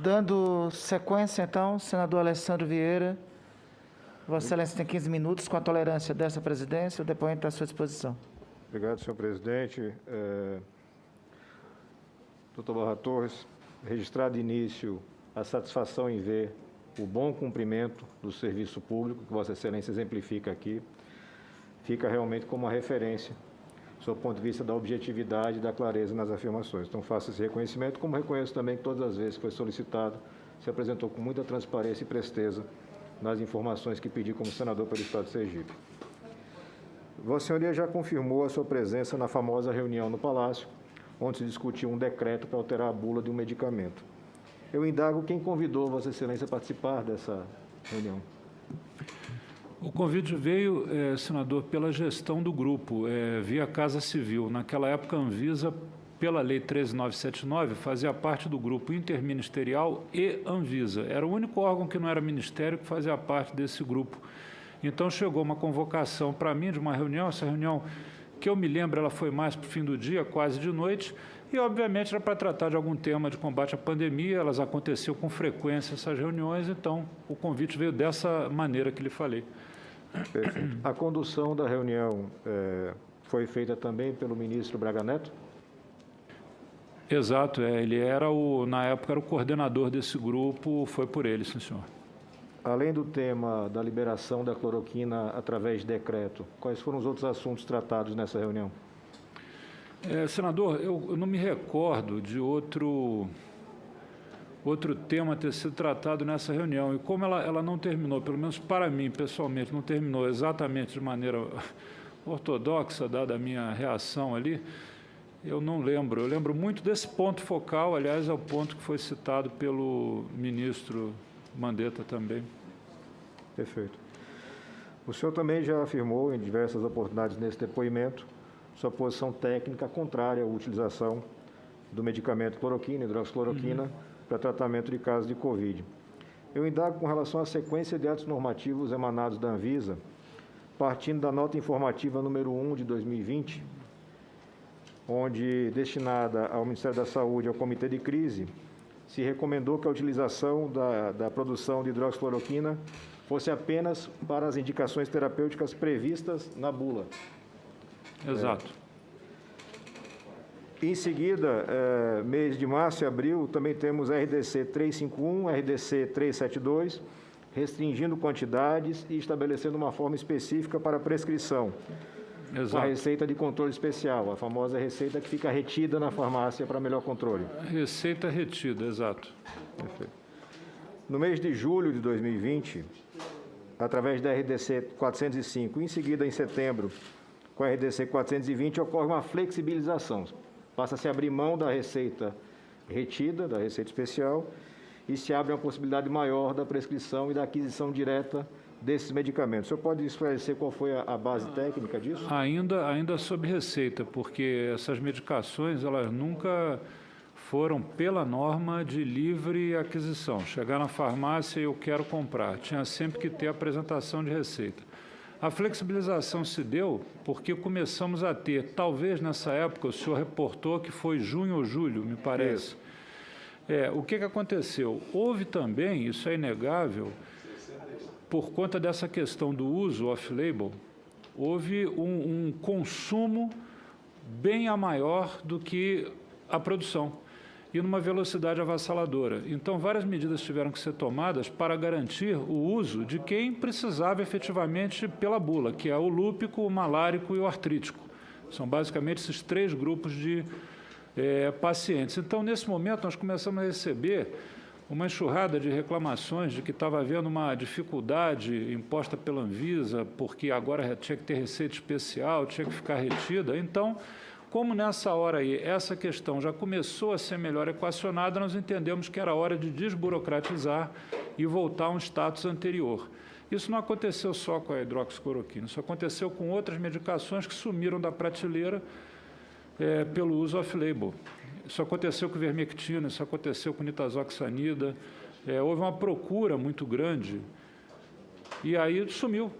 Dando sequência, então, senador Alessandro Vieira, Vossa Excelência tem 15 minutos, com a tolerância dessa presidência, o depoente está à sua disposição. Obrigado, senhor presidente. Doutor Barra Torres, registrado de início a satisfação em ver o bom cumprimento do serviço público que Vossa Excelência exemplifica aqui, fica realmente como uma referência, do ponto de vista da objetividade e da clareza nas afirmações. Então, faço esse reconhecimento, como reconheço também que todas as vezes que foi solicitado, se apresentou com muita transparência e presteza nas informações que pedi como senador pelo Estado de Sergipe. Vossa Senhoria já confirmou a sua presença na famosa reunião no Palácio, onde se discutiu um decreto para alterar a bula de um medicamento. Eu indago quem convidou Vossa Excelência a participar dessa reunião. O convite veio, senador, pela gestão do grupo, via Casa Civil. Naquela época, a Anvisa, pela Lei 13979, fazia parte do grupo interministerial e Anvisa. Era o único órgão que não era ministério que fazia parte desse grupo. Então, chegou uma convocação para mim de uma reunião. Essa reunião, que eu me lembro, ela foi mais para o fim do dia, quase de noite, e, obviamente, era para tratar de algum tema de combate à pandemia. Elas aconteciam com frequência, essas reuniões, então o convite veio dessa maneira que lhe falei. Perfeito. A condução da reunião foi feita também pelo ministro Braga Neto? Exato, ele era na época era o coordenador desse grupo, foi por ele, sim, senhor. Além do tema da liberação da cloroquina através de decreto, quais foram os outros assuntos tratados nessa reunião? Senador, eu não me recordo de outro tema ter sido tratado nessa reunião. E como ela não terminou, pelo menos para mim, pessoalmente, não terminou exatamente de maneira ortodoxa, dada a minha reação ali, eu não lembro. Eu lembro muito desse ponto focal, aliás, é o ponto que foi citado pelo ministro Mandetta também. Perfeito. O senhor também já afirmou em diversas oportunidades nesse depoimento sua posição técnica contrária à utilização do medicamento cloroquina, hidroxicloroquina, para tratamento de casos de Covid. Eu indago com relação à sequência de atos normativos emanados da Anvisa, partindo da nota informativa número 1 de 2020, onde, destinada ao Ministério da Saúde e ao Comitê de Crise, se recomendou que a utilização da produção de hidroxicloroquina fosse apenas para as indicações terapêuticas previstas na bula. Exato. Em seguida, mês de março e abril, também temos RDC 351, RDC 372, restringindo quantidades e estabelecendo uma forma específica para prescrição. Exato. A receita de controle especial, a famosa receita que fica retida na farmácia para melhor controle. Receita retida, exato. Perfeito. No mês de julho de 2020, através da RDC 405, em seguida, em setembro, com a RDC 420, ocorre uma flexibilização. Passa-se a abrir mão da receita retida, da receita especial, e se abre uma possibilidade maior da prescrição e da aquisição direta desses medicamentos. O senhor pode esclarecer qual foi a base técnica disso? Ainda sob receita, porque essas medicações, elas nunca foram pela norma de livre aquisição. Chegar na farmácia e eu quero comprar, tinha sempre que ter apresentação de receita. A flexibilização se deu porque começamos a ter, talvez nessa época, o senhor reportou que foi junho ou julho, me parece. O que aconteceu? Houve também, isso é inegável, por conta dessa questão do uso off-label, houve um consumo bem a maior do que a produção e numa velocidade avassaladora. Então, várias medidas tiveram que ser tomadas para garantir o uso de quem precisava efetivamente pela bula, que é o lúpico, o malárico e o artrítico. São basicamente esses três grupos de pacientes. Então, nesse momento, nós começamos a receber uma enxurrada de reclamações de que estava havendo uma dificuldade imposta pela Anvisa, porque agora tinha que ter receita especial, tinha que ficar retida. Então, como nessa hora aí essa questão já começou a ser melhor equacionada, nós entendemos que era hora de desburocratizar e voltar a um status anterior. Isso não aconteceu só com a hidroxicloroquina, isso aconteceu com outras medicações que sumiram da prateleira pelo uso off-label. Isso aconteceu com vermectina, isso aconteceu com nitazoxanida. Houve uma procura muito grande e aí sumiu.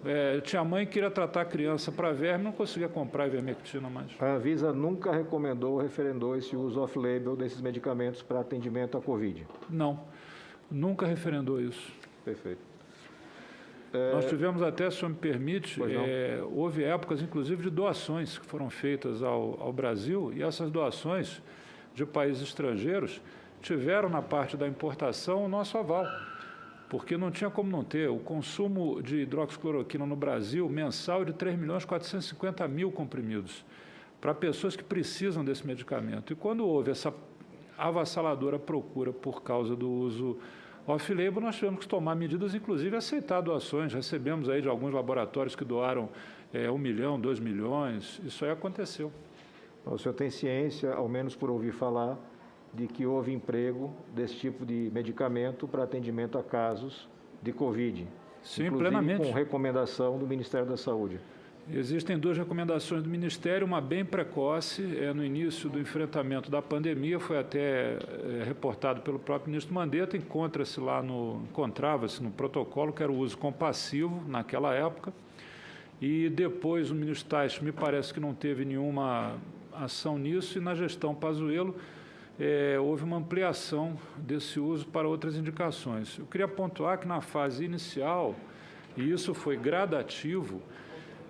Tinha mãe que queria tratar a criança para verme, não conseguia comprar ivermectina mais. A Anvisa nunca recomendou ou referendou esse uso off-label desses medicamentos para atendimento à Covid? Não. nunca referendou isso. Perfeito. Nós tivemos até, se o senhor me permite, houve épocas, inclusive, de doações que foram feitas ao Brasil, e essas doações de países estrangeiros tiveram, na parte da importação, o nosso aval, porque não tinha como não ter. O consumo de hidroxicloroquina no Brasil, mensal, é de 3.450.000 comprimidos, para pessoas que precisam desse medicamento. E quando houve essa avassaladora procura por causa do uso off-label, nós tivemos que tomar medidas, inclusive aceitar doações. Recebemos aí de alguns laboratórios que doaram 1 milhão, 2 milhões. Isso aí aconteceu. O senhor tem ciência, ao menos por ouvir falar, de que houve emprego desse tipo de medicamento para atendimento a casos de Covid? Sim, inclusive plenamente. Com recomendação do Ministério da Saúde. Existem 2 recomendações do Ministério, uma bem precoce, no início do enfrentamento da pandemia, foi até reportado pelo próprio ministro Mandetta, encontrava-se no protocolo, que era o uso compassivo naquela época, e depois o ministro Taixe me parece que não teve nenhuma ação nisso, e na gestão Pazuello houve uma ampliação desse uso para outras indicações. Eu queria pontuar que na fase inicial, e isso foi gradativo,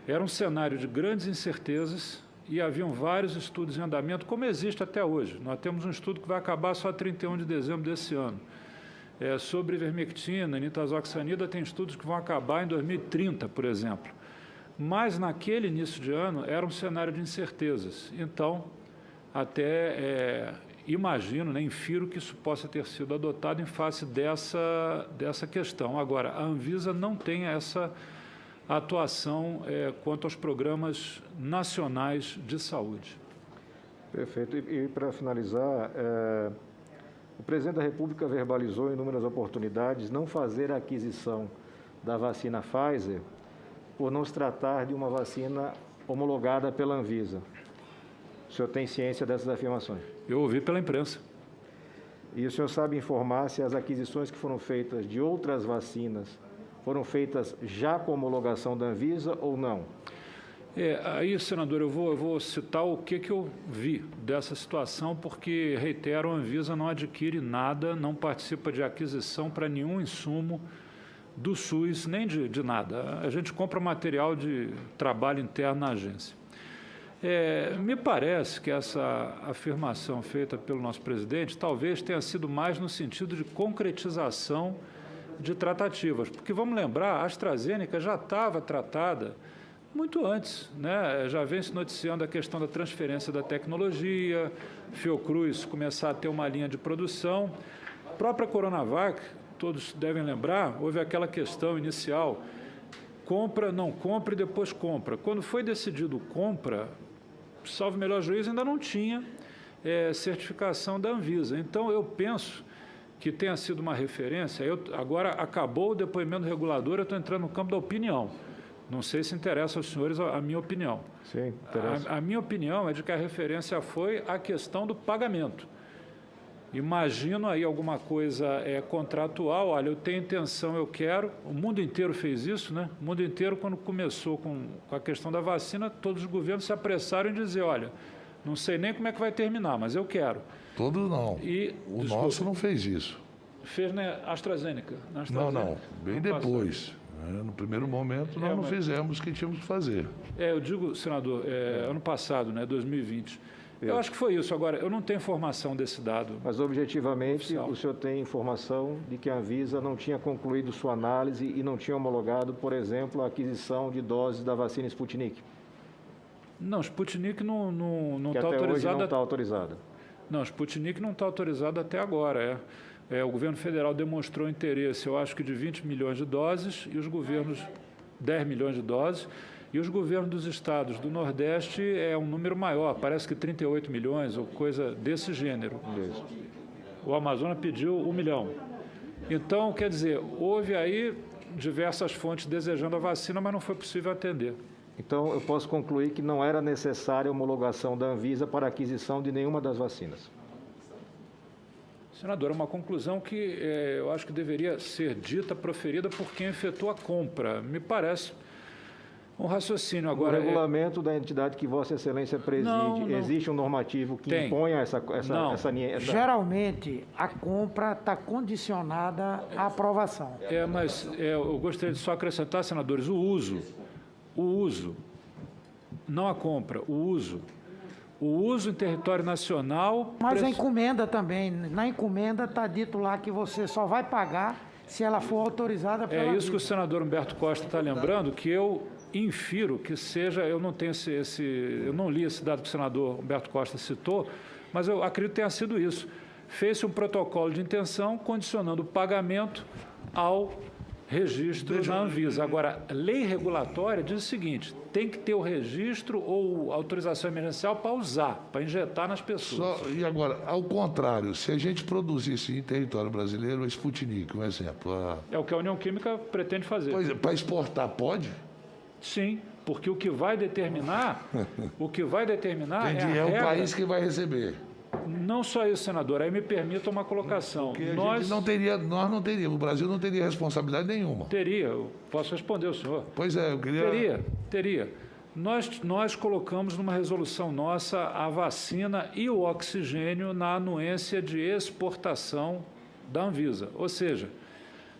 era um cenário de grandes incertezas e haviam vários estudos em andamento, como existe até hoje. Nós temos um estudo que vai acabar só 31 de dezembro desse ano. Sobre ivermectina, nitazoxanida, tem estudos que vão acabar em 2030, por exemplo. Mas, naquele início de ano, era um cenário de incertezas. Então, até imagino, infiro que isso possa ter sido adotado em face dessa questão. Agora, a Anvisa não tem essa atuação quanto aos programas nacionais de saúde. Perfeito. E para finalizar, o presidente da República verbalizou em inúmeras oportunidades não fazer a aquisição da vacina Pfizer por não se tratar de uma vacina homologada pela Anvisa. O senhor tem ciência dessas afirmações? Eu ouvi pela imprensa. E o senhor sabe informar se as aquisições que foram feitas de outras vacinas foram feitas já com homologação da Anvisa ou não? Aí, senador, eu vou citar o que eu vi dessa situação, porque, reitero, a Anvisa não adquire nada, não participa de aquisição para nenhum insumo do SUS, nem de nada. A gente compra material de trabalho interno na agência. Me parece que essa afirmação feita pelo nosso presidente talvez tenha sido mais no sentido de concretização de tratativas, porque vamos lembrar, a AstraZeneca já estava tratada muito antes, já vem se noticiando a questão da transferência da tecnologia, Fiocruz começar a ter uma linha de produção, a própria Coronavac, todos devem lembrar, houve aquela questão inicial, compra, não compra e depois compra. Quando foi decidido compra, salvo melhor juízo, ainda não tinha certificação da Anvisa. Então, eu penso que tenha sido uma referência. Agora, acabou o depoimento regulador, eu estou entrando no campo da opinião. Não sei se interessa aos senhores a minha opinião. Sim, interessa. A minha opinião é de que a referência foi a questão do pagamento. Imagino aí alguma coisa contratual, olha, eu tenho intenção, eu quero, o mundo inteiro fez isso, O mundo inteiro, quando começou com a questão da vacina, todos os governos se apressaram em dizer, olha, não sei nem como é que vai terminar, mas eu quero. Todos não. Desculpa, nosso não fez isso. Fez na AstraZeneca. Não, bem depois. No primeiro momento, nós não fizemos o que tínhamos que fazer. Eu digo, senador, ano passado, 2020. Eu acho que foi isso. Agora, eu não tenho informação desse dado. Mas, objetivamente, oficial. O senhor tem informação de que a Anvisa não tinha concluído sua análise e não tinha homologado, por exemplo, a aquisição de doses da vacina Sputnik? Não, Sputnik não está autorizada. Hoje não está autorizada. Não, Sputnik não está autorizado até agora. O governo federal demonstrou interesse, eu acho que de 20 milhões de doses, e os governos, 10 milhões de doses, e os governos dos estados do Nordeste é um número maior, parece que 38 milhões ou coisa desse gênero. Isso. O Amazonas pediu 1 milhão. Então, quer dizer, houve aí diversas fontes desejando a vacina, mas não foi possível atender. Então, eu posso concluir que não era necessária a homologação da Anvisa para a aquisição de nenhuma das vacinas. Senador, é uma conclusão que eu acho que deveria ser dita, proferida por quem efetuou a compra. Me parece Um raciocínio No agora... regulamento da entidade que Vossa Excelência preside, Não. existe um normativo que Tem. imponha essa Geralmente, a compra está condicionada à aprovação. Mas eu gostaria de só acrescentar, senadores, o uso, não a compra, o uso em território nacional... Mas a encomenda também. Na encomenda está dito lá que você só vai pagar se ela for autorizada pela É isso que o Anvisa. senador Humberto Costa está lembrando, que eu infiro que seja, eu não tenho eu não li esse dado que o senador Humberto Costa citou, mas eu acredito que tenha sido isso. Fez-se um protocolo de intenção condicionando o pagamento ao registro na Anvisa. Agora, a lei regulatória diz o seguinte, tem que ter o registro ou autorização emergencial para usar, para injetar nas pessoas. E agora, ao contrário, se a gente produzisse em território brasileiro a Sputnik, um exemplo... É o que a União Química pretende fazer. Pois é, para exportar pode? Sim, porque o que vai determinar Entendi, é a o regra. país que vai receber. Não só isso, senador, aí me permita uma colocação. Porque a Nós gente nós não teríamos, o Brasil não teria responsabilidade nenhuma. teria, eu posso responder o senhor. Pois é, eu queria... Teria. Nós colocamos numa resolução nossa a vacina e o oxigênio na anuência de exportação da Anvisa. Ou seja,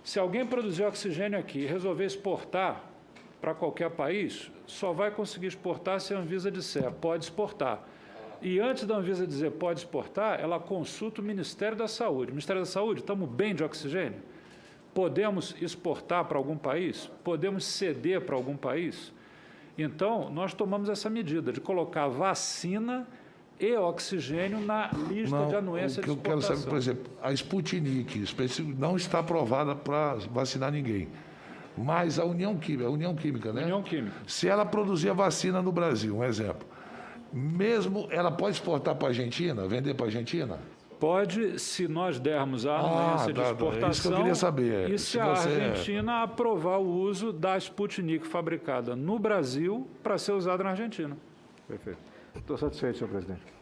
se alguém produzir oxigênio aqui e resolver exportar para qualquer país, só vai conseguir exportar se a Anvisa disser pode exportar. E antes da Anvisa dizer pode exportar, ela consulta o Ministério da Saúde. Ministério da Saúde, estamos bem de oxigênio? Podemos exportar para algum país? Podemos ceder para algum país? Então, nós tomamos essa medida de colocar vacina e oxigênio na lista de anuência o que de eu quero exportação. saber, por exemplo, a Sputnik não está aprovada para vacinar ninguém. Mas a União Química, né? União Química. Se ela produzir a vacina no Brasil, um exemplo, mesmo ela pode exportar para a Argentina, vender para a Argentina? Pode, se nós dermos a anuência de exportação, é isso que eu queria saber. e se a Argentina aprovar o uso da Sputnik fabricada no Brasil para ser usada na Argentina. Perfeito. Estou satisfeito, senhor presidente.